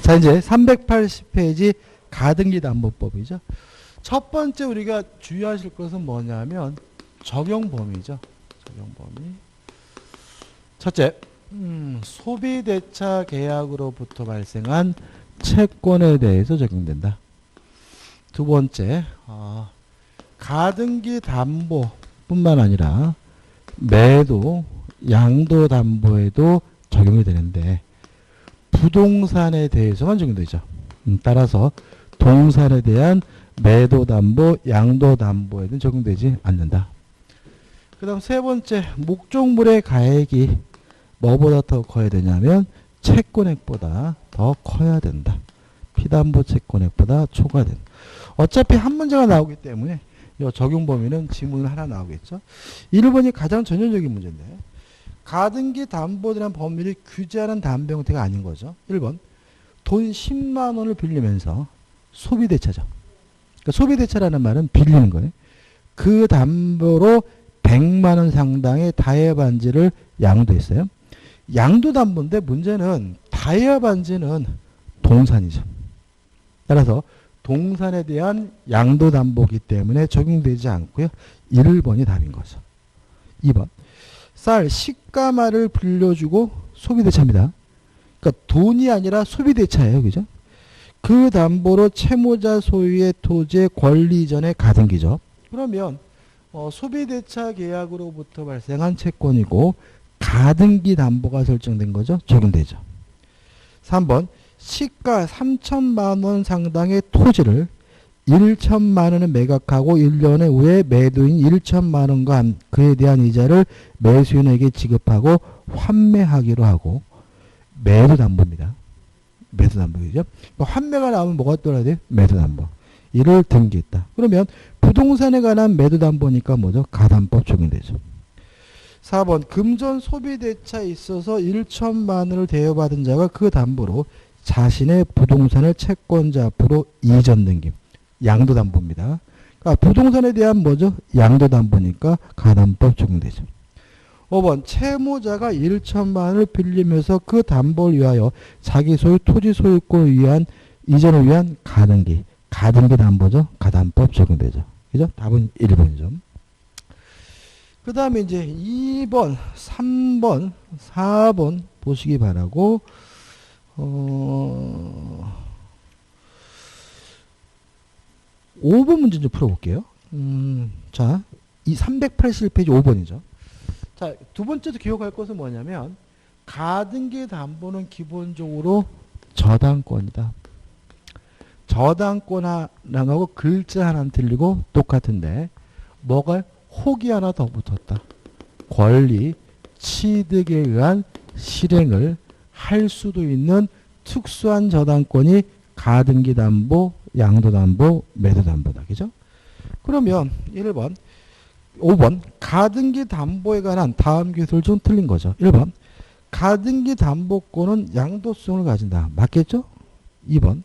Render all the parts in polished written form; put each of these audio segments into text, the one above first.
자, 이제 380페이지 가등기 담보법이죠. 첫 번째 우리가 주의하실 것은 뭐냐면 적용 범위죠. 적용 범위. 첫째, 소비대차 계약으로부터 발생한 채권에 대해서 적용된다. 두 번째, 가등기 담보뿐만 아니라 매도, 양도 담보에도 적용이 되는데 부동산에 대해서만 적용되죠. 따라서 동산에 대한 매도 담보, 양도 담보에는 적용되지 않는다. 그 다음 세 번째, 목적물의 가액이 뭐보다 더 커야 되냐면 채권액보다 더 커야 된다. 피담보 채권액보다 초과된다. 어차피 한 문제가 나오기 때문에 이 적용 범위는 지문 하나 나오겠죠. 1번이 가장 전형적인 문제인데 가등기 담보라는 법률이 규제하는 담보 형태가 아닌 거죠. 1번, 돈 10만 원을 빌리면서 소비대차죠. 그러니까 소비대차라는 말은 빌리는 거예요. 그 담보로 100만 원 상당의 다이아 반지를 양도했어요. 양도담보인데 문제는 다이아 반지는 동산이죠. 따라서 동산에 대한 양도담보이기 때문에 적용되지 않고요. 1번이 답인 거죠. 2번, 쌀, 시가말을 빌려주고 소비대차입니다. 그러니까 돈이 아니라 소비대차예요. 그죠? 그 담보로 채무자 소유의 토지의 권리 이전의 가등기죠. 그러면 소비대차 계약으로부터 발생한 채권이고 가등기 담보가 설정된 거죠. 적용되죠. 3번, 시가 3천만 원 상당의 토지를 1천만 원에 매각하고 1년의 후에 매도인 1천만 원과 그에 대한 이자를 매수인에게 지급하고 환매하기로 하고 매도담보입니다. 매도담보이죠. 환매가 나오면 뭐가 떠나야 돼요? 매도담보. 이를 등기했다. 그러면 부동산에 관한 매도담보니까 뭐죠? 가담법 적용되죠. 4번, 금전 소비대차에 있어서 1천만 원을 대여받은 자가 그 담보로 자신의 부동산을 채권자 앞으로 이전 등김. 양도담보입니다. 그러니까 부동산에 대한 뭐죠? 양도담보니까 가담법 적용되죠. 5번, 채무자가 1천만 원을 빌리면서 그 담보를 위하여 자기 소유 토지 소유권을 위한 이전을 위한 가등기. 가등기 담보죠. 가담법 적용되죠. 그죠? 답은 1번이죠. 그 다음에 이제 2번, 3번, 4번 보시기 바라고, 5번 문제 좀 풀어볼게요. 자, 이 381페이지 5번이죠. 자, 두 번째도 기억할 것은 뭐냐면, 가등기 담보는 기본적으로 저당권이다. 저당권 하나하고 글자 하나는 틀리고 똑같은데, 뭐가 혹이 하나 더 붙었다. 권리, 취득에 의한 실행을 할 수도 있는 특수한 저당권이 가등기 담보, 양도 담보, 매도 담보다. 그죠? 그러면 1번, 5번 가등기 담보에 관한 다음 기술 중 틀린 거죠. 1번, 가등기 담보권은 양도성을 가진다. 맞겠죠? 2번,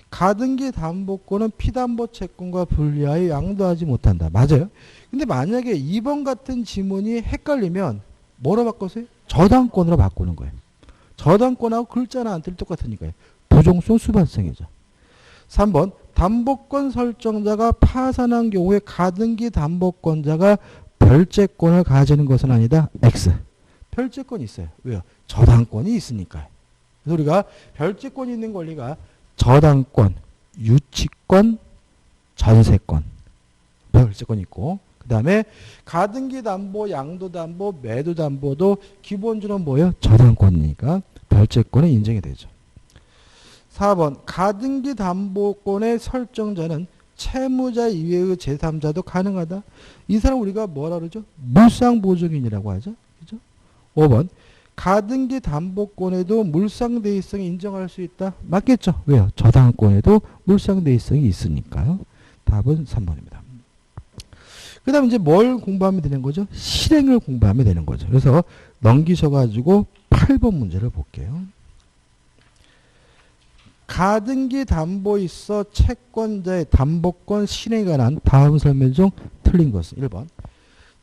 가등기 담보권은 피담보 채권과 분리하여 양도하지 못한다. 맞아요. 근데 만약에 2번 같은 지문이 헷갈리면 뭐로 바꿨어요? 저당권으로 바꾸는 거예요. 저당권하고 글자나 안 틀리 똑같으니까요. 부종성 수반성이죠. 3번, 담보권 설정자가 파산한 경우에 가등기 담보권자가 별채권을 가지는 것은 아니다. X. 별채권이 있어요. 왜요? 저당권이 있으니까요. 그래서 우리가 별채권이 있는 권리가 저당권, 유치권, 전세권, 별채권이 있고, 그 다음에 가등기 담보, 양도 담보, 매도 담보도 기본적으로 뭐예요? 저당권이니까 별채권에 인정이 되죠. 4번, 가등기 담보권의 설정자는 채무자 이외의 제3자도 가능하다. 이 사람 우리가 뭐라 그러죠? 물상보증인이라고 하죠. 그죠? 5번, 가등기 담보권에도 물상대의성이 인정할 수 있다. 맞겠죠? 왜요? 저당권에도 물상대의성이 있으니까요. 답은 3번입니다. 그 다음 이제 뭘 공부하면 되는 거죠? 실행을 공부하면 되는 거죠. 그래서 넘기셔가지고 8번 문제를 볼게요. 가등기 담보 있어 채권자의 담보권 실행에 관한 다음 설명 중 틀린 것은 1번.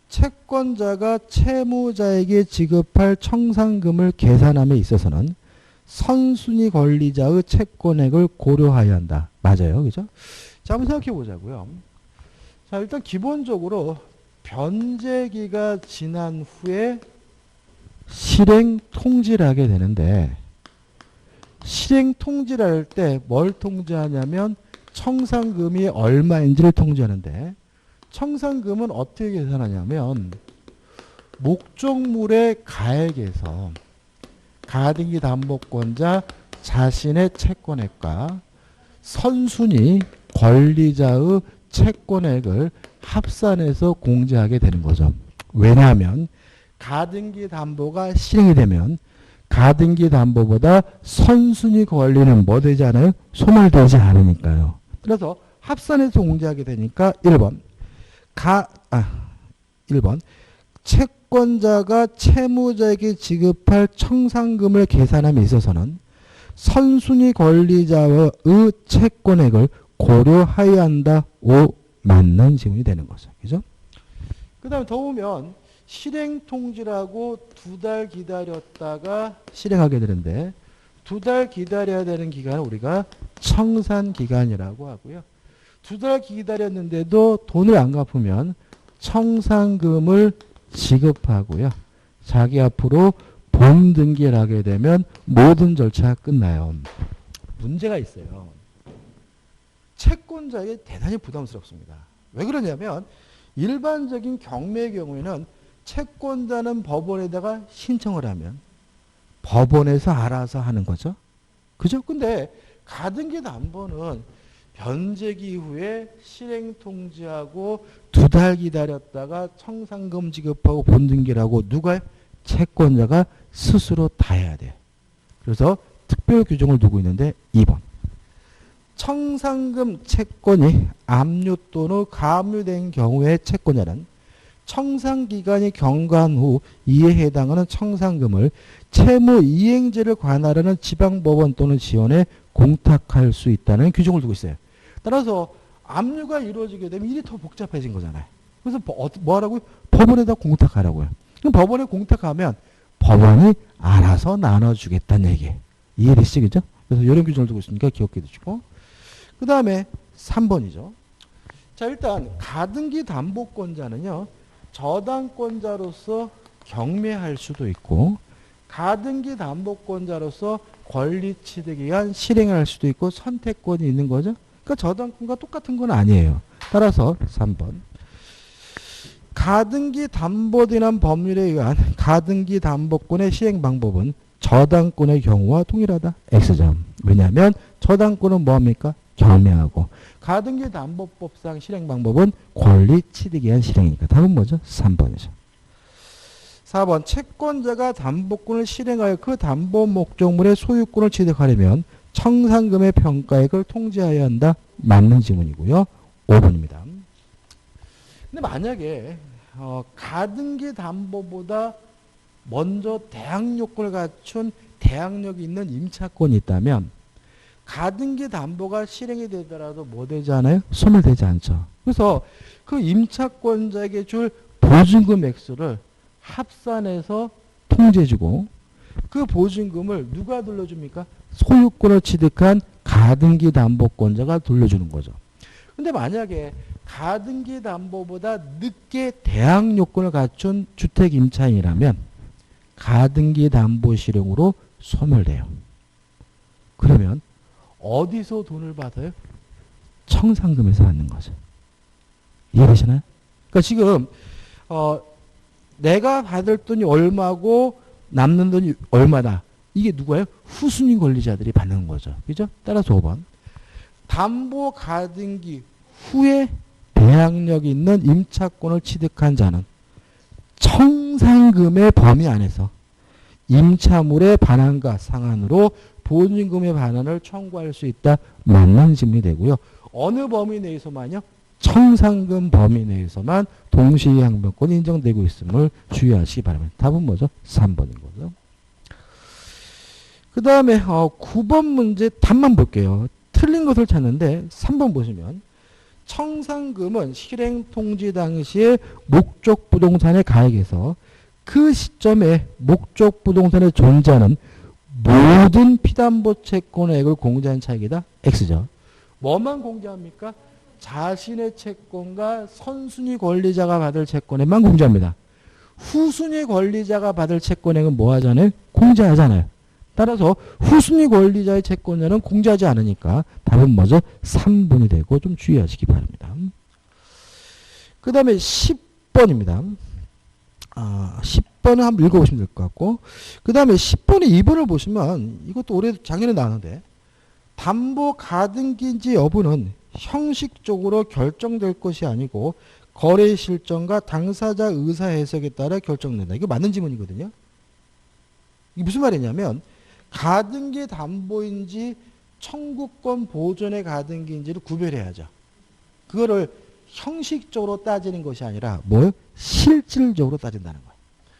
채권자가 채무자에게 지급할 청산금을 계산함에 있어서는 선순위 권리자의 채권액을 고려하여야 한다. 맞아요. 그죠? 자, 한번 생각해 보자고요. 자, 일단 기본적으로 변제기가 지난 후에 실행 통지를 하게 되는데, 실행 통지를 할 때 뭘 통지하냐면 청산금이 얼마인지를 통지하는데, 청산금은 어떻게 계산하냐면 목적물의 가액에서 가등기 담보권자 자신의 채권액과 선순위 권리자의 채권액을 합산해서 공제하게 되는 거죠. 왜냐하면 가등기 담보가 실행이 되면 가등기 담보보다 선순위 권리는 뭐 되지 않아요? 소멸되지 않으니까요. 그래서 합산해서 공제하게 되니까 1번 1번 채권자가 채무자에게 지급할 청산금을 계산함에 있어서는 선순위 권리자의 채권액을 고려하여야 한다. 5. 맞는 지문이 되는 거죠. 그죠? 그 다음에 더 보면 실행 통지라고 2달 기다렸다가 실행하게 되는데 2달 기다려야 되는 기간을 우리가 청산 기간이라고 하고요. 2달 기다렸는데도 돈을 안 갚으면 청산금을 지급하고요. 자기 앞으로 본 등기를 하게 되면 모든 절차가 끝나요. 문제가 있어요. 채권자에게 대단히 부담스럽습니다. 왜 그러냐면 일반적인 경매의 경우에는 채권자는 법원에다가 신청을 하면 법원에서 알아서 하는 거죠. 그죠? 근데 가등기 담보는 변제기 후에 실행 통지하고 2달 기다렸다가 청산금 지급하고 본등기를 하고 누가 채권자가 스스로 다 해야 돼. 그래서 특별 규정을 두고 있는데 2번. 청산금 채권이 압류 또는 가압류된 경우에 채권자는 청산기간이 경과한 후 이에 해당하는 청산금을 채무이행제를 관할하는 지방법원 또는 지원에 공탁할 수 있다는 규정을 두고 있어요. 따라서 압류가 이루어지게 되면 일이 더 복잡해진 거잖아요. 그래서 뭐 하라고요? 법원에다 공탁하라고요. 그럼 법원에 공탁하면 법원이 알아서 나눠주겠다는 얘기예요. 이해되시죠? 그래서 이런 규정을 두고 있으니까 기억해 두시고. 그 다음에 3번이죠. 자, 일단 가등기 담보권자는요. 저당권자로서 경매할 수도 있고 가등기 담보권자로서 권리 취득에 의한 실행을 할 수도 있고 선택권이 있는 거죠. 그러니까 저당권과 똑같은 건 아니에요. 따라서 3번. 가등기 담보등한 법률에 의한 가등기 담보권의 시행 방법은 저당권의 경우와 동일하다. X점. 왜냐하면 저당권은 뭐합니까? 경매하고 가등기 담보법상 실행 방법은 권리 취득에 의한 실행이니까 답은 뭐죠? 3번이죠. 4번 채권자가 담보권을 실행하여 그 담보 목적물의 소유권을 취득하려면 청산금의 평가액을 통지해야 한다. 맞는 지문이고요. 5번입니다. 근데 만약에 가등기 담보보다 먼저 대항 요건을 갖춘 대항력이 있는 임차권이 있다면 가등기 담보가 실행이 되더라도 뭐 되지 않아요? 소멸되지 않죠. 그래서 그 임차권자에게 줄 보증금 액수를 합산해서 통제해주고 그 보증금을 누가 돌려줍니까? 소유권을 취득한 가등기 담보권자가 돌려주는 거죠. 근데 만약에 가등기 담보보다 늦게 대항 요건을 갖춘 주택 임차인이라면 가등기 담보 실행으로 소멸돼요. 그러면 어디서 돈을 받아요? 청산금에서 받는 거죠. 이해되시나요? 그러니까 지금 내가 받을 돈이 얼마고 남는 돈이 얼마다. 이게 누구예요? 후순위 권리자들이 받는 거죠. 그죠? 따라서 5번. 담보 가등기 후에 대항력이 있는 임차권을 취득한 자는 청산금의 범위 안에서 임차물의 반환과 상환으로 보증금의 반환을 청구할 수 있다. 맞는 질문이 되고요. 어느 범위 내에서만요? 청산금 범위 내에서만 동시이행변권이 인정되고 있음을 주의하시기 바랍니다. 답은 뭐죠? 3번인 거죠. 그 다음에 9번 문제 답만 볼게요. 틀린 것을 찾는데 3번 보시면 청산금은 실행 통지 당시에 목적 부동산의 가액에서 그 시점에 목적 부동산에 존재하는 모든 피담보 채권액을 공제한 차익이다. X죠. 뭐만 공제합니까? 자신의 채권과 선순위 권리자가 받을 채권액만 공제합니다. 후순위 권리자가 받을 채권액은 뭐 하잖아요? 공제하잖아요. 따라서 후순위 권리자의 채권자는 공제하지 않으니까 답은 뭐죠? 3번이 되고 좀 주의하시기 바랍니다. 그 다음에 10번입니다. 10번을 한번 읽어보시면 될 것 같고, 그 다음에 10번에 2번을 보시면 이것도 올해 작년에 나왔는데, 담보 가등기인지 여부는 형식적으로 결정될 것이 아니고 거래 실정과 당사자 의사 해석에 따라 결정된다. 이거 맞는 지문이거든요. 이게 무슨 말이냐면 가등기 담보인지 청구권 보존의 가등기인지를 구별해야죠. 그거를 형식적으로 따지는 것이 아니라 뭐요? 실질적으로 따진다는 거예요.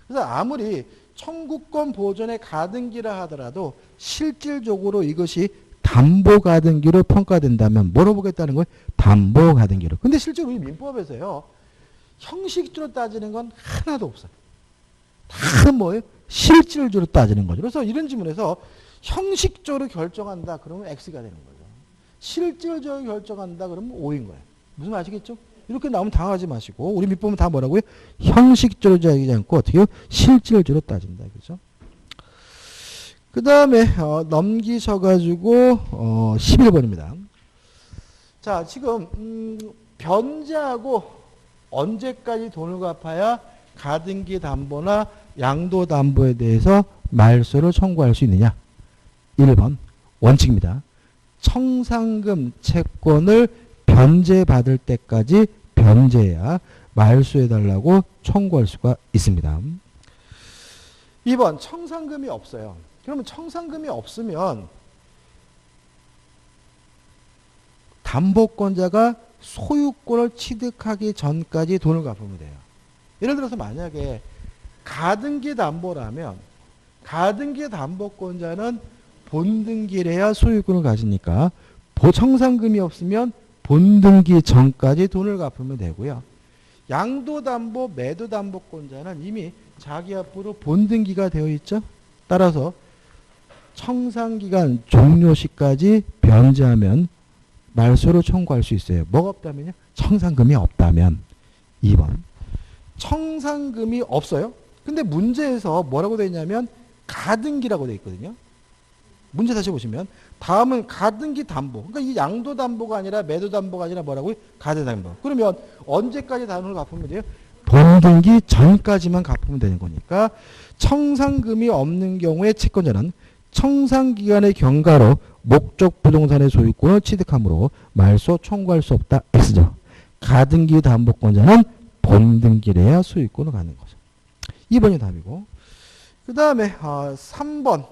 그래서 아무리 청구권 보존의 가등기라 하더라도 실질적으로 이것이 담보 가등기로 평가된다면 뭐로 보겠다는 거예요? 담보 가등기로. 근데 실제로 우리 민법에서요. 형식적으로 따지는 건 하나도 없어요. 다 뭐예요? 실질적으로 따지는 거죠. 그래서 이런 지문에서 형식적으로 결정한다 그러면 X가 되는 거죠. 실질적으로 결정한다 그러면 O인 거예요. 무슨 말 아시겠죠? 이렇게 나오면 당하지 마시고 우리 밑보면 다 뭐라고요? 형식적으로 따지지 않고 어떻게 해요? 실질적으로 따진다. 그죠? 그 다음에 넘기셔가지고 11번입니다. 자, 지금 변제하고 언제까지 돈을 갚아야 가등기 담보나 양도 담보에 대해서 말소를 청구할 수 있느냐? 1번 원칙입니다. 청산금 채권을 변제받을 때까지 변제해야 말소해달라고 청구할 수가 있습니다. 2번 청산금이 없어요. 그러면 청산금이 없으면 담보권자가 소유권을 취득하기 전까지 돈을 갚으면 돼요. 예를 들어서 만약에 가등기 담보라면 가등기 담보권자는 본등기를 해야 소유권을 가지니까 청산금이 없으면 본등기 전까지 돈을 갚으면 되고요. 양도담보, 매도담보권자는 이미 자기 앞으로 본등기가 되어 있죠. 따라서 청산기간 종료 시까지 변제하면 말소를 청구할 수 있어요. 뭐가 없다면요? 청산금이 없다면. 2번. 청산금이 없어요. 근데 문제에서 뭐라고 되어 있냐면 가등기라고 되어 있거든요. 문제 다시 보시면 다음은 가등기 담보. 그러니까 이 양도 담보가 아니라 매도 담보가 아니라 뭐라고요? 가등 담보. 그러면 언제까지 돈을 갚으면 돼요? 본등기 전까지만 갚으면 되는 거니까 청산금이 없는 경우에 채권자는 청산기간의 경과로 목적 부동산의 소유권을 취득하므로 말소 청구할 수 없다. X죠. 가등기 담보권자는 본등기를 해야 소유권을 갖는 거죠. 2번이 답이고. 그 다음에 3번.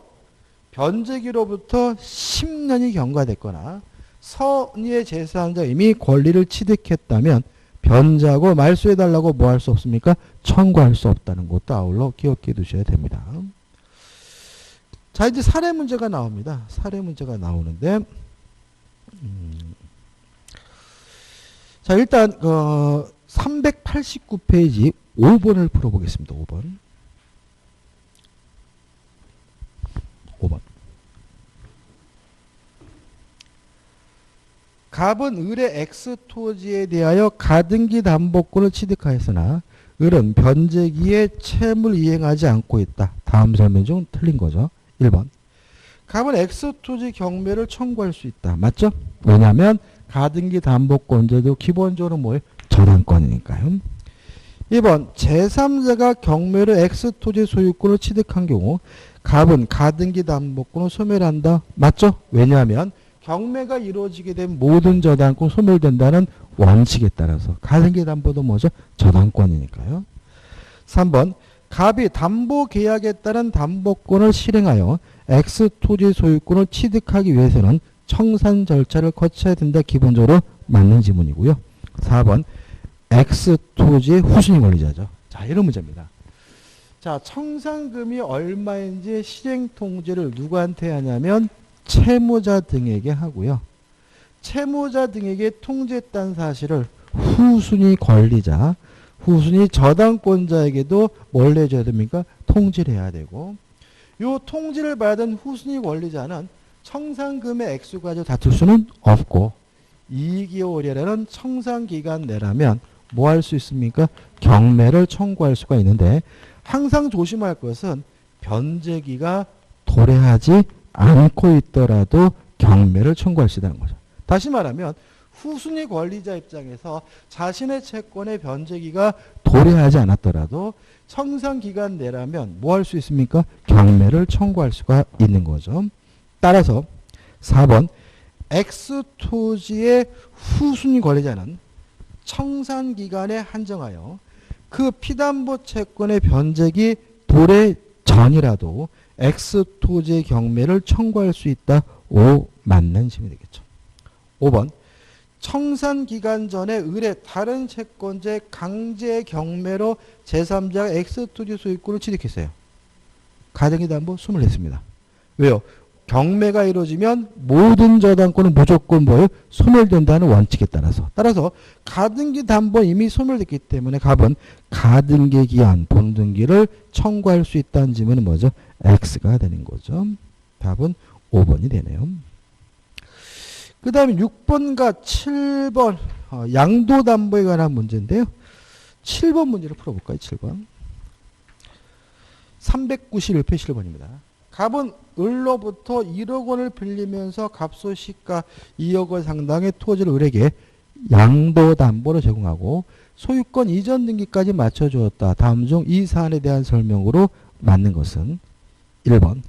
변제기로부터 10년이 경과됐거나 선의의 제3자 이미 권리를 취득했다면 변제하고 말소해달라고 뭐 할 수 없습니까? 청구할 수 없다는 것도 아울러 기억해 두셔야 됩니다. 자, 이제 사례 문제가 나옵니다. 사례 문제가 나오는데 자, 일단 389페이지 5번을 풀어보겠습니다. 5번. 갑은 을의 X토지에 대하여 가등기 담보권을 취득하였으나 을은 변제기에 채무를 이행하지 않고 있다. 다음 설명 중 틀린 거죠. 1번. 갑은 X토지 경매를 청구할 수 있다. 맞죠? 왜냐하면 가등기 담보권자도 기본적으로 뭐예요? 저당권이니까요. 2번. 제3자가 경매로 X토지 소유권을 취득한 경우 갑은 가등기 담보권을 소멸한다. 맞죠? 왜냐하면 경매가 이루어지게 된 모든 저당권 소멸된다는 원칙에 따라서 가등기 담보도 뭐죠? 저당권이니까요. 3번. 갑이 담보 계약에 따른 담보권을 실행하여 X토지 소유권을 취득하기 위해서는 청산 절차를 거쳐야 된다. 기본적으로 맞는 지문이고요. 4번. X토지의 후순위 권리자죠. 자, 이런 문제입니다. 자, 청산금이 얼마인지 실행 통지를 누구한테 하냐면 채무자 등에게 하고요. 채무자 등에게 통지했다는 사실을 후순위 권리자, 후순위 저당권자에게도 뭘 해줘야 됩니까? 통지를 해야 되고 요 통지를 받은 후순위 권리자는 청산금의 액수 가지고 다툴 수는 없고 2개월이라는 청산기간 내라면 뭐 할 수 있습니까? 경매를 청구할 수가 있는데 항상 조심할 것은 변제기가 도래하지 않고 있더라도 경매를 청구할 수 있다는 거죠. 다시 말하면 후순위 권리자 입장에서 자신의 채권의 변제기가 도래하지 않았더라도 청산기간 내라면 뭐 할 수 있습니까? 경매를 청구할 수가 있는 거죠. 따라서 4번 X토지의 후순위 권리자는 청산기간에 한정하여 그 피담보 채권의 변제기 도래 전이라도 X토지의 경매를 청구할 수 있다. 5 맞는 질문이 되겠죠. 5번 청산기간 전에 을의 다른 채권자의 강제 경매로 제3자가 X토지 소유권을 취득했어요. 가등기담보 24입니다. 왜요? 경매가 이루어지면 모든 저당권은 무조건 뭐예요? 소멸된다는 원칙에 따라서. 가등기담보 이미 소멸됐기 때문에 갑은 가등기 기한 본등기를 청구할 수 있다는 질문은 뭐죠? X가 되는 거죠. 답은 5번이 되네요. 그 다음에 6번과 7번 양도담보에 관한 문제인데요. 7번 문제를 풀어볼까요? 7번 391페이지 7번입니다. 갑은 을로부터 1억 원을 빌리면서 갑소시가 2억 원 상당의 토지를 을에게 양도담보로 제공하고 소유권 이전 등기까지 맞춰주었다. 다음 중 이 사안에 대한 설명으로 맞는 것은 1번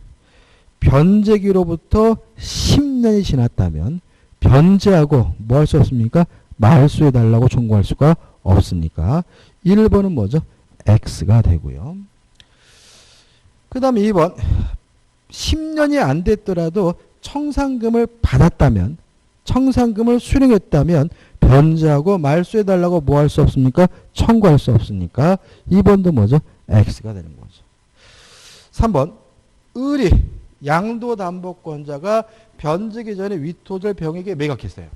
변제기로부터 10년이 지났다면 변제하고 뭐 할 수 없습니까? 말소해달라고 청구할 수가 없으니까 1번은 뭐죠? X가 되고요. 그 다음에 2번 10년이 안 됐더라도 청산금을 받았다면 청산금을 수령했다면 변제하고 말소해달라고 뭐 할 수 없습니까? 청구할 수 없으니까 2번도 뭐죠? X가 되는 거죠. 3번 을이 양도담보권자가 변제기 전에 윗토지를 병에게 매각했어요.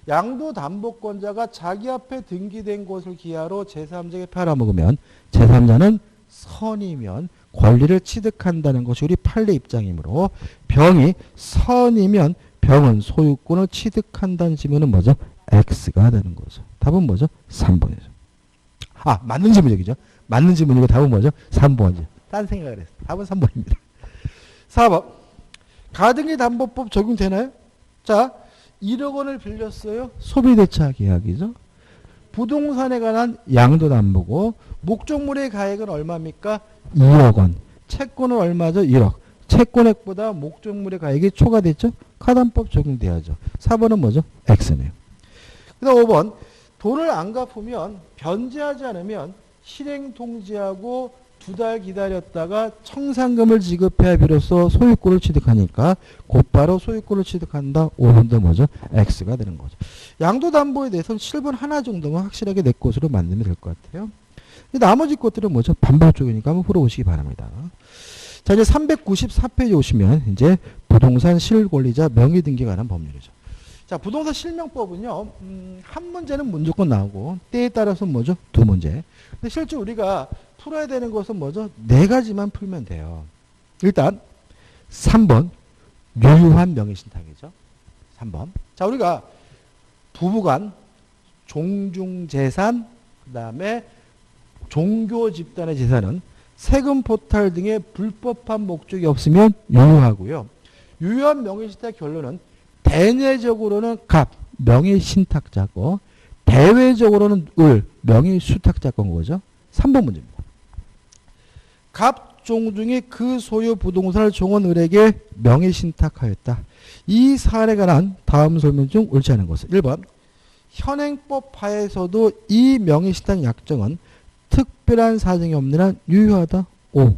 양도담보권자가 자기 앞에 등기된 곳을 기하로 제3자에게 팔아먹으면 제3자는 선이면 권리를 취득한다는 것이 우리 판례 입장이므로 병이 선이면 병은 소유권을 취득한다는 질문은 뭐죠? X가 되는 거죠. 답은 뭐죠? 3번이죠. 맞는 질문이죠. 맞는 질문이고 답은 뭐죠? 3번이죠. 딴 생각을 했어요. 답은 3번입니다. 4번 가등기 담보법 적용되나요? 자, 1억 원을 빌렸어요. 소비대차 계약이죠. 부동산에 관한 양도담보고 목적물의 가액은 얼마입니까? 2억 원. 채권은 얼마죠? 1억. 채권액보다 목적물의 가액이 초과됐죠? 가담법 적용돼야죠. 4번은 뭐죠? X네요. 그 다음 5번 돈을 안 갚으면 변제하지 않으면 실행 통지하고 2달 기다렸다가 청산금을 지급해야 비로소 소유권을 취득하니까 곧바로 소유권을 취득한다. 5번도 뭐죠? X가 되는 거죠. 양도담보에 대해서는 7번 하나 정도만 확실하게 내 것으로 만들면 될 것 같아요. 나머지 것들은 뭐죠? 반복적이니까 한번 풀어보시기 바랍니다. 자, 이제 394페이지 오시면 이제 부동산 실권리자 명의등기에 관한 법률이죠. 자, 부동산 실명법은요, 한 문제는 무조건 나오고 때에 따라서 뭐죠? 2문제. 근데 실제 우리가 풀어야 되는 것은 뭐죠? 4가지만 풀면 돼요. 일단 3번 유효한 명의신탁이죠. 3번. 자, 우리가 부부간 종중재산 그 다음에 종교 집단의 재산은 세금 포탈 등의 불법한 목적이 없으면 유효하고요. 유효한 명의신탁 결론은 대내적으로는 갑 명의신탁자고 대외적으로는 을 명의수탁자건 거죠. 3번 문제입니다. 갑 종중이 그 소유 부동산을 종은 을에게 명의신탁하였다. 이 사안에 관한 다음 설명 중 옳지 않은 것은 1번 현행법 하에서도 이 명의신탁 약정은 특별한 사정이 없는 한 유효하다. 5.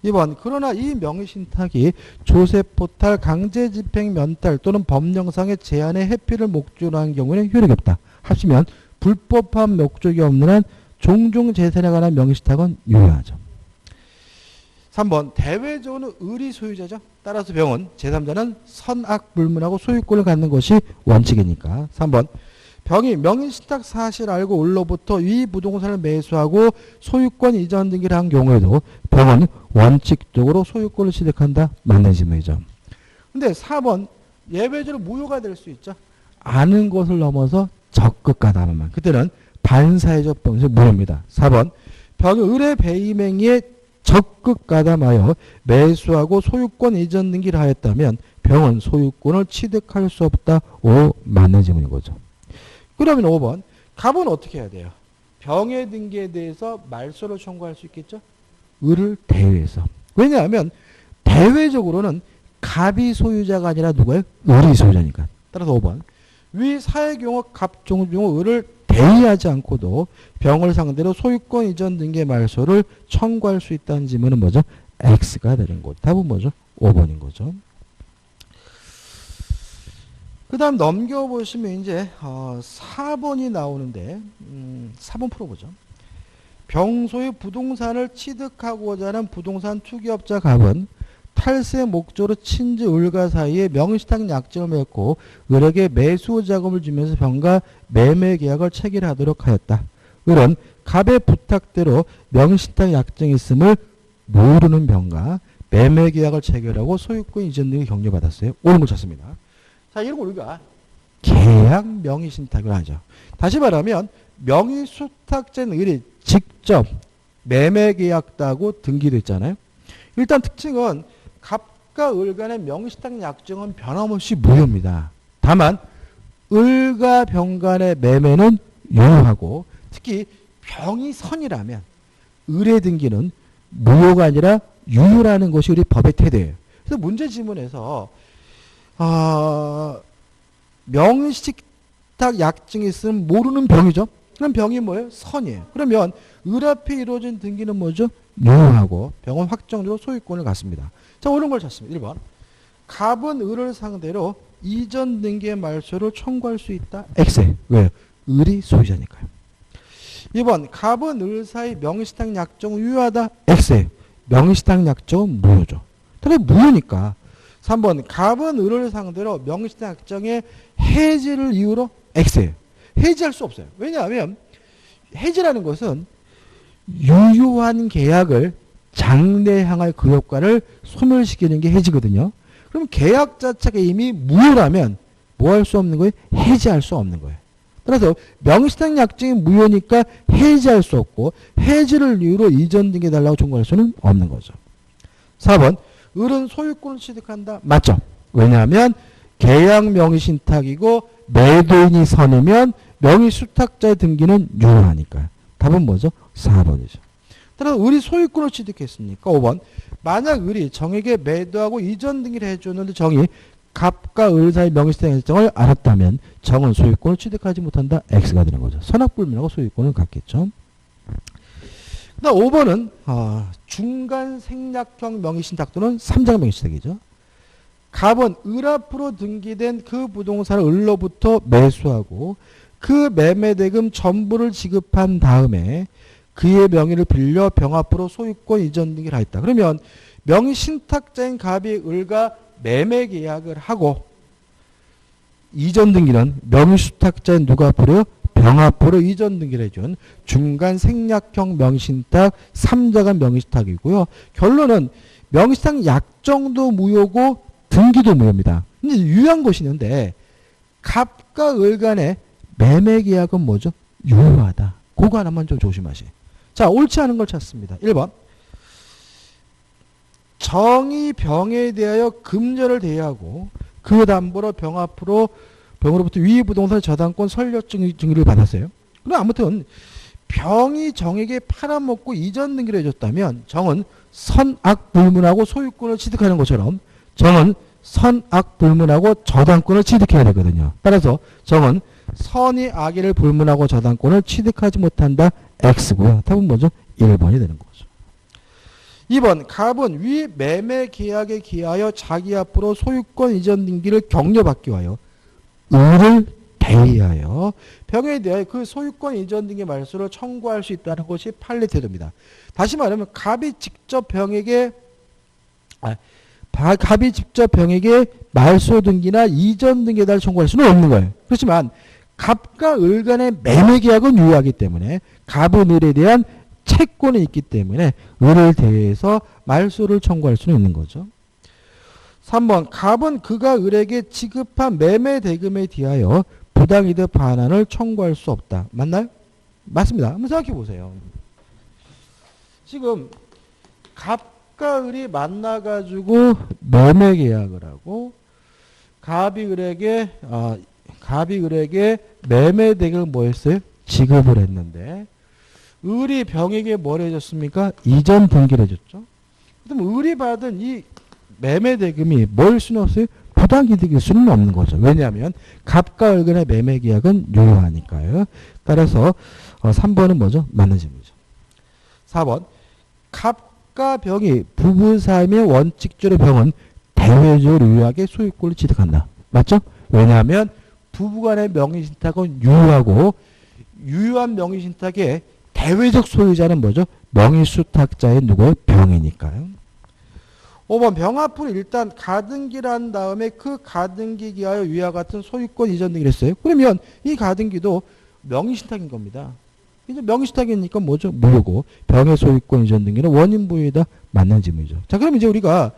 2번 그러나 이 명의신탁이 조세포탈, 강제집행 면탈 또는 법령상의 제한의 회피를 목적으로 한 경우에는 효력이 없다. 합치면 불법한 목적이 없는 한 종중재산에 관한 명의신탁은 유효하죠. 3번 대외적으로는 을이 소유자죠. 따라서 병은 제3자는 선악불문하고 소유권을 갖는 것이 원칙이니까 3번 병이 명의신탁 사실 알고 을로부터 이 부동산을 매수하고 소유권 이전 등기를 한 경우에도 병은 원칙적으로 소유권을 취득한다. 맞는 질문이죠. 근데 4번 예외적으로 무효가 될 수 있죠. 아는 것을 넘어서 적극 가담하면 그때는 반사회적 병에서 무효입니다. 4번 병이 을의 배임행위에 적극 가담하여 매수하고 소유권 이전 등기를 하였다면 병은 소유권을 취득할 수 없다. 오, 맞는 질문인 거죠. 그러면 5번 갑은 어떻게 해야 돼요? 병의 등기에 대해서 말소를 청구할 수 있겠죠? 을을 대회해서. 왜냐하면 대외적으로는 갑이 소유자가 아니라 누구예요? 을이 소유자니까. 따라서 5번 위 사의 경우 갑, 종, 중, 을을 대의하지 않고도 병을 상대로 소유권 이전 등기의 말소를 청구할 수 있다는 질문은 뭐죠? X가 되는 거죠. 답은 뭐죠? 5번인 거죠. 그 다음 넘겨보시면 이제 4번이 나오는데 4번 풀어보죠. 병소의 부동산을 취득하고자 하는 부동산 투기업자 갑은 탈세 목적으로 친지 을과 사이에 명의신탁 약정을 맺고 을에게 매수 자금을 주면서 병과 매매 계약을 체결하도록 하였다. 을은 갑의 부탁대로 명의신탁 약정이 있음을 모르는 병과 매매 계약을 체결하고 소유권 이전 등을 격려받았어요. 옳은 걸 찾습니다. 자, 이런 걸 우리가 계약 명의신탁을 하죠. 다시 말하면 명의수탁자인 을이 직접 매매 계약하고 등기됐잖아요. 일단 특징은 갑과 을 간의 명의신탁 약정은 변함없이 무효입니다. 다만 을과 병 간의 매매는 유효하고 특히 병이 선이라면 을의 등기는 무효가 아니라 유효라는 것이 우리 법의 태도예요. 그래서 문제 지문에서 명의신탁 약정이 있으면 모르는 병이죠. 그럼 병이 뭐예요? 선이에요. 그러면 을 앞에 이루어진 등기는 뭐죠? 유효하고 병은 확정적으로 소유권을 갖습니다. 자, 옳은 걸 찾습니다. 1번 갑은 을을 상대로 이전 등기의 말소를 청구할 수 있다. X. 왜요? 을이 소유자니까요. 2번 갑은 을 사이 명의신탁 약정은 유효하다. X. 명의신탁 약정은 무효죠. 그래 무효니까. 3번 갑은 을을 상대로 명의신탁 약정의 해지를 이유로 X예요. 해지할 수 없어요. 왜냐하면 해지라는 것은 유효한 계약을 장래향할 그 효과를 소멸시키는 게 해지거든요. 그럼 계약 자체가 이미 무효라면 뭐 할 수 없는 거예요? 해지할 수 없는 거예요. 따라서 명의신탁 약정이 무효니까 해지할 수 없고 해지를 이유로 이전 등기 달라고 청구할 수는 없는 거죠. 4번 을은 소유권을 취득한다. 맞죠? 왜냐하면 계약 명의신탁이고 매도인이 선이면 명의수탁자의 등기는 유효하니까. 답은 뭐죠? 4번이죠. 따라서 을이 소유권을 취득했으니까 5번 만약 을이 정에게 매도하고 이전 등기를 해줬는데 정이 갑과 을 사이 명의신탁 일정을 알았다면 정은 소유권을 취득하지 못한다. X가 되는 거죠. 선악불문하고 소유권을 갖겠죠. 그다음 5번은 중간 생략형 명의신탁 또는 3장 명의신탁이죠. 갑은 을 앞으로 등기된 그 부동산을 을로부터 매수하고 그 매매대금 전부를 지급한 다음에 그의 명의를 빌려 병 앞으로 소유권 이전 등기를 하였다. 그러면 명의신탁자인 갑이 을과 매매 계약을 하고 이전 등기는 명의수탁자인 누가 앞으로요? 병 앞으로 이전 등기를 해준 중간 생략형 명의신탁 3자간 명의신탁이고요. 결론은 명의신탁 약정도 무효고 등기도 무효입니다. 이제 유효한 것이 있는데 갑과 을 간의 매매 계약은 뭐죠? 유효하다. 그거 하나만 좀 조심하세요. 자, 옳지 않은 걸 찾습니다. 1번 정이 병에 대하여 금전을 대여하고 그 담보로 병 앞으로 병으로부터 위 부동산 저당권 설립 증의를 받았어요. 그럼 아무튼 병이 정에게 팔아먹고 이전 등기를 해줬다면 정은 선악불문하고 소유권을 취득하는 것처럼 정은 선악불문하고 저당권을 취득해야 되거든요. 따라서 정은 선이 악의를 불문하고 저당권을 취득하지 못한다. X고요. 답은 뭐죠? 1번이 되는 거죠. 2번 갑은 위 매매 계약에 기하여 자기 앞으로 소유권 이전 등기를 격려받기 위하여 을을 대의하여 병에 대하여 그 소유권 이전 등기 말소를 청구할 수 있다는 것이 판례 태도입니다. 다시 말하면 갑이 직접 병에게 말소 등기나 이전 등기에 대해 청구할 수는 없는 거예요. 그렇지만 갑과 을 간의 매매 계약은 유효하기 때문에 갑은 을에 대한 채권이 있기 때문에 을을 대해서 말소를 청구할 수는 있는 거죠. 3번 갑은 그가 을에게 지급한 매매 대금에 대하여 부당이득 반환을 청구할 수 없다. 맞나요? 맞습니다. 한번 생각해 보세요. 지금 갑과 을이 만나가지고 매매 계약을 하고 갑이 을에게 매매 대금을 뭐 했어요? 지급을 했는데 을이 병에게 뭘 해줬습니까? 이전 등기를 해줬죠. 그럼 을이 받은 이 매매 대금이 뭘 수는 없어요? 부당이득일 수는 없는 거죠. 왜냐하면 갑과 을 간의 매매 계약은 유효하니까요. 따라서 3번은 뭐죠? 맞는 질문이죠. 4번 갑과 병이 부부 사이의 원칙적으로 병은 대외적으로 유효하게 소유권을 취득한다. 맞죠? 왜냐하면 부부간의 명의신탁은 유효하고 유효한 명의신탁의 대외적 소유자는 뭐죠? 명의수탁자의 누구? 병이니까요. 5번 병합부는 일단 가등기를 한 다음에 그 가등기 기하여 위와 같은 소유권 이전 등기를 했어요. 그러면 이 가등기도 명의신탁인 겁니다. 이제 명의신탁이니까 뭐죠? 무효고 병의 소유권 이전 등기는 원인 부여에다 맞는 질문이죠. 자, 그럼 이제 우리가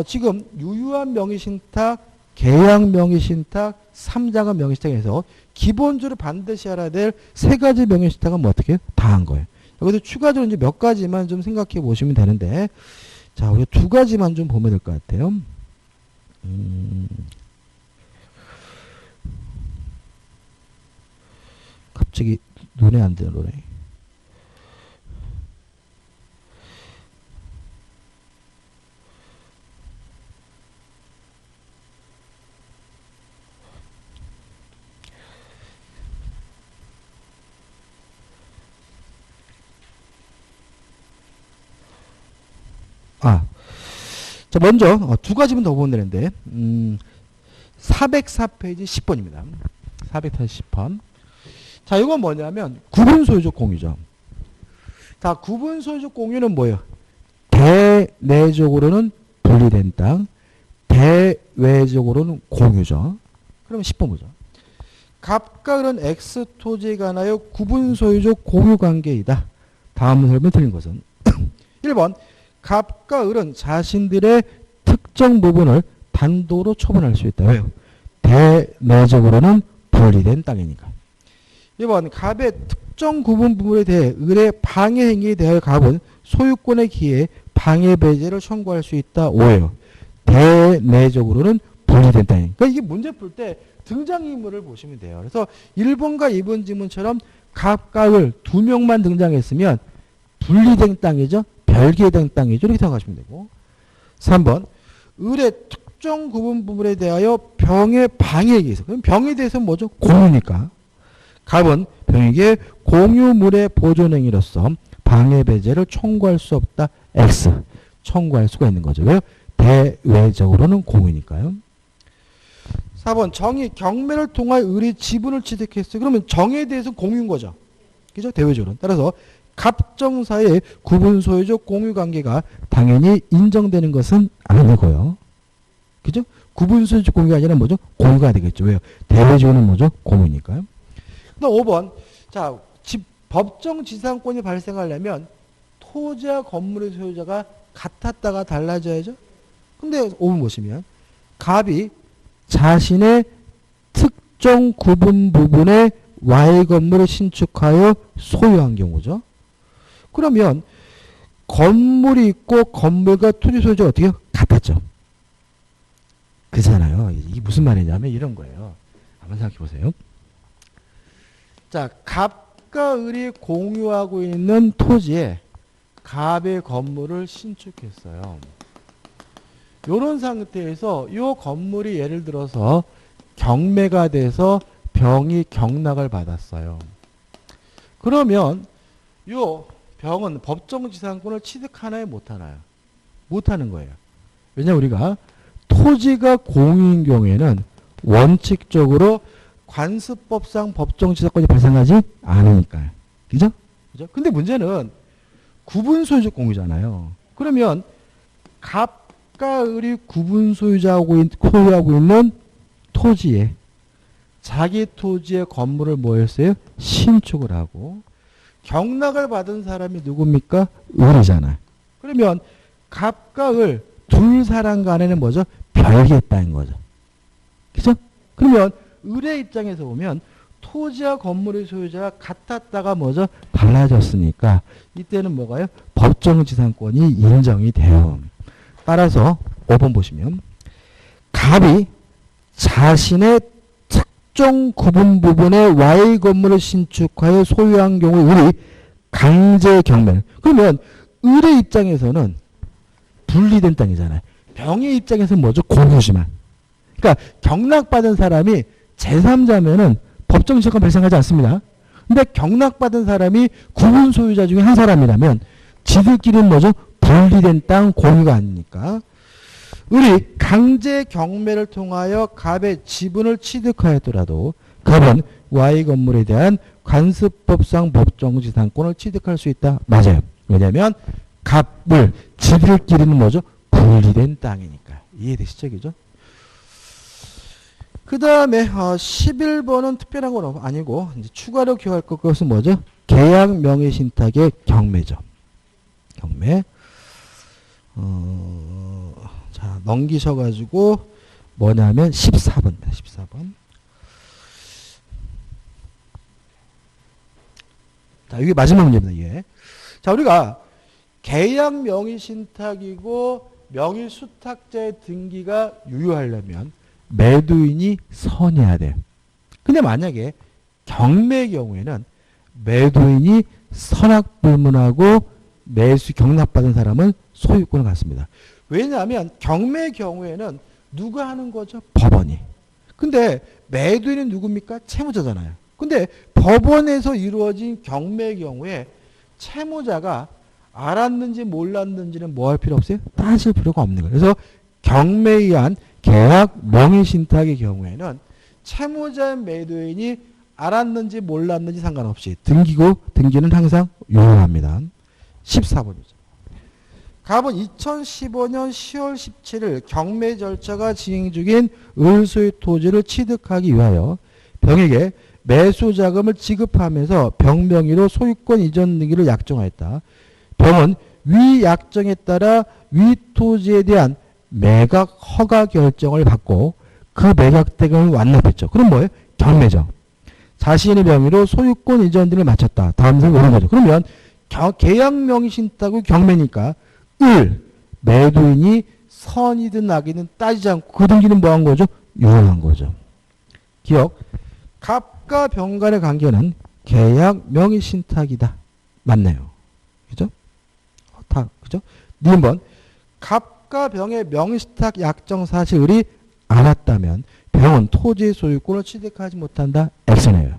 지금 유효한 명의신탁, 계약 명의신탁, 3장은 명의신탁에서 기본적으로 반드시 알아야 될 세 가지 명의신탁은 뭐 어떻게 다 한 거예요. 여기서 추가적으로 이제 몇 가지만 좀 생각해 보시면 되는데, 자, 우리 두 가지만 좀 보면 될 것 같아요. 갑자기 눈에 안 들어오네. 자, 먼저 두 가지만 더 보면 되는데 404페이지 10번입니다. 410번. 자, 이건 뭐냐면 구분소유적 공유죠. 자, 구분소유적 공유는 뭐예요? 대내적으로는 분리된 땅, 대외적으로는 공유죠. 그러면 10번 보죠. 갑과 을은 X 토지에 관하여 구분소유적 공유관계이다. 다음 설명 드린 것은 1번 갑과 을은 자신들의 특정 부분을 단독으로 처분할 수 있다. 왜요? 대내적으로는 분리된 땅이니까. 2번 갑의 특정 구분 부분에 대해 을의 방해 행위에 대하여 갑은 소유권의 기회에 방해 배제를 청구할 수 있다. 5예요. 대내적으로는 분리된 땅이니까. 그러니까 이게 문제 풀 때 등장인물을 보시면 돼요. 그래서 1번과 2번 지문처럼 갑과 을 두 명만 등장했으면 분리된 땅이죠. 별개된 땅이죠. 이렇게 생각하시면 되고. 3번 을의 특정 구분 부분에 대하여 병의 방해에 의해서. 그럼 병에 대해서는 뭐죠? 공유니까. 갑은 병에게 공유물의 보존행위로서 방해 배제를 청구할 수 없다. X. 청구할 수가 있는 거죠. 왜요? 대외적으로는 공유니까요. 4번 정의 경매를 통하여 을이 지분을 취득했어요. 그러면 정에 대해서 공유인 거죠. 그죠? 대외적으로. 따라서 갑정 사이의 구분 소유적 공유 관계가 당연히 인정되는 것은 아니고요. 그죠? 구분 소유적 공유가 아니라 뭐죠? 공유가 되겠죠. 왜요? 대외적으로는 뭐죠? 공유니까요. 그다음 5번. 자, 법정 지상권이 발생하려면 토지와 건물의 소유자가 같았다가 달라져야죠. 근데 5번 보시면 갑이 자신의 특정 구분 부분에 Y 건물을 신축하여 소유한 경우죠. 그러면 건물이 있고 건물과 토지 소유자가 어떻게 같았죠? 그렇잖아요. 이게 무슨 말이냐면 이런 거예요. 한번 생각해 보세요. 자, 갑과 을이 공유하고 있는 토지에 갑의 건물을 신축했어요. 이런 상태에서 이 건물이 예를 들어서 경매가 돼서 병이 경락을 받았어요. 그러면 이 병은 법정지상권을 취득하나요? 못하나요? 못하는 거예요. 왜냐하면 우리가 토지가 공유인 경우에는 원칙적으로 관습법상 법정지상권이 발생하지 않으니까요. 그죠? 그죠? 근데 문제는 구분소유적 공유잖아요. 그러면 갑과 을이 구분소유자하고 소유하고 있는 토지에 자기 토지의 건물을 뭐 했어요? 신축을 하고 경락을 받은 사람이 누굽니까? 을이잖아요. 그러면 갑과 을 둘 사람 간에는 뭐죠? 별개의 땅인 거죠. 그죠? 그러면 을의 입장에서 보면 토지와 건물의 소유자가 같았다가 뭐죠? 달라졌으니까 이때는 뭐가요? 법정지상권이 인정이 돼요. 따라서 5번 보시면 갑이 자신의 특정 구분 부분에 Y 건물을 신축하여 소유한 경우에 을이 강제 경매. 그러면 을의 입장에서는 분리된 땅이잖아요. 병의 입장에서는 뭐죠? 공유지만. 그러니까 경락받은 사람이 제3자면은 법정지상권 발생하지 않습니다. 근데 경락받은 사람이 구분 소유자 중에 한 사람이라면 지들끼리는 뭐죠? 분리된 땅 공유가 아니니까. 을이 강제 경매를 통하여 갑의 지분을 취득하였더라도 갑은 Y 건물에 대한 관습법상 법정지상권을 취득할 수 있다. 맞아요. 왜냐하면 갑을 지들끼리는 뭐죠? 분리된 땅이니까. 이해되시죠? 그죠? 그 다음에 11번은 특별한 건 아니고 이제 추가로 기억할 것은 뭐죠? 계약 명의 신탁의 경매죠. 경매. 자, 넘기셔가지고 뭐냐면 14번. 14번. 자, 이게 마지막 문제입니다. 이게. 자, 우리가 계약 명의 신탁이고 명의 수탁자의 등기가 유효하려면 매도인이 선해야 돼요. 근데 만약에 경매의 경우에는 매도인이 선악불문하고 매수 경락받은 사람은 소유권을 갖습니다. 왜냐하면 경매의 경우에는 누가 하는 거죠? 법원이. 근데 매도인은 누굽니까? 채무자잖아요. 근데 법원에서 이루어진 경매의 경우에 채무자가 알았는지 몰랐는지는 뭐 할 필요 없어요? 따질 필요가 없는 거예요. 그래서 경매에 의한 계약 명의신탁의 경우에는 채무자의 매도인이 알았는지 몰랐는지 상관없이 등기는 항상 유효합니다. 14번이죠. 갑은 2015년 10월 17일 경매 절차가 진행 중인 을소의 토지를 취득하기 위하여 병에게 매수 자금을 지급하면서 병 명의로 소유권 이전 등기를 약정하였다. 병은 위 약정에 따라 위 토지에 대한 매각 허가 결정을 받고 그 매각 대금을 완납했죠. 그럼 뭐예요? 경매죠. 자신의 명의로 소유권 이전 등을 마쳤다. 다음 생각 오는 거죠. 그러면 계약 명의 신탁의 경매니까 매도인이 선이든 악이든 따지지 않고 그 등기는 뭐 한 거죠? 유효한 거죠. 기억. 갑과 병 간의 관계는 계약 명의 신탁이다. 맞네요. 그죠? 그죠? 니번 갑과 병의 명의신탁 약정 사실이 않았다면 병은 토지의 소유권을 취득하지 못한다. X네요.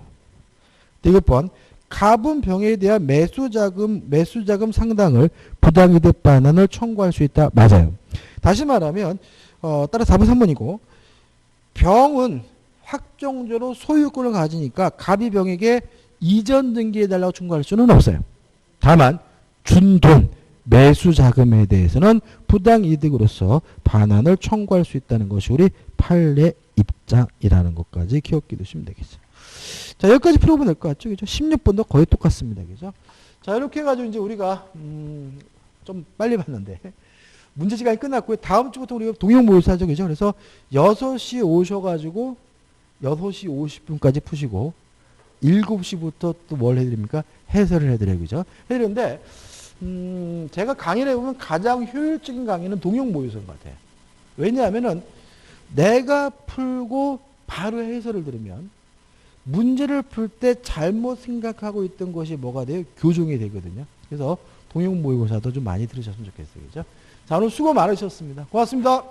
디귿번 갑은 병에 대한 매수자금 상당을 부당이득 반환을 청구할 수 있다. 맞아요. 다시 말하면 따라 4번 3번이고 병은 확정적으로 소유권을 가지니까 갑이 병에게 이전 등기해달라고 청구할 수는 없어요. 다만 준 돈, 매수 자금에 대해서는 부당이득으로서 반환을 청구할 수 있다는 것이 우리 판례 입장이라는 것까지 기억해 두시면 되겠죠. 자, 여기까지 풀어보면 될 것 같죠? 그죠? 16번도 거의 똑같습니다. 그죠? 자, 이렇게 해가지고 이제 우리가, 좀 빨리 봤는데, 문제 시간이 끝났고요. 다음 주부터 우리가 동영모의사 하죠. 그죠? 그래서 6시 오셔가지고, 6시 50분까지 푸시고, 7시부터 또 뭘 해드립니까? 해설을 해드려요. 그죠? 해드리는데, 제가 강의를 해보면 가장 효율적인 강의는 동영모의사인 것 같아요. 왜냐하면은, 내가 풀고 바로 해설을 들으면, 문제를 풀 때 잘못 생각하고 있던 것이 뭐가 돼요? 교정이 되거든요. 그래서 동영 모의고사도 좀 많이 들으셨으면 좋겠어요. 그죠? 자, 오늘 수고 많으셨습니다. 고맙습니다.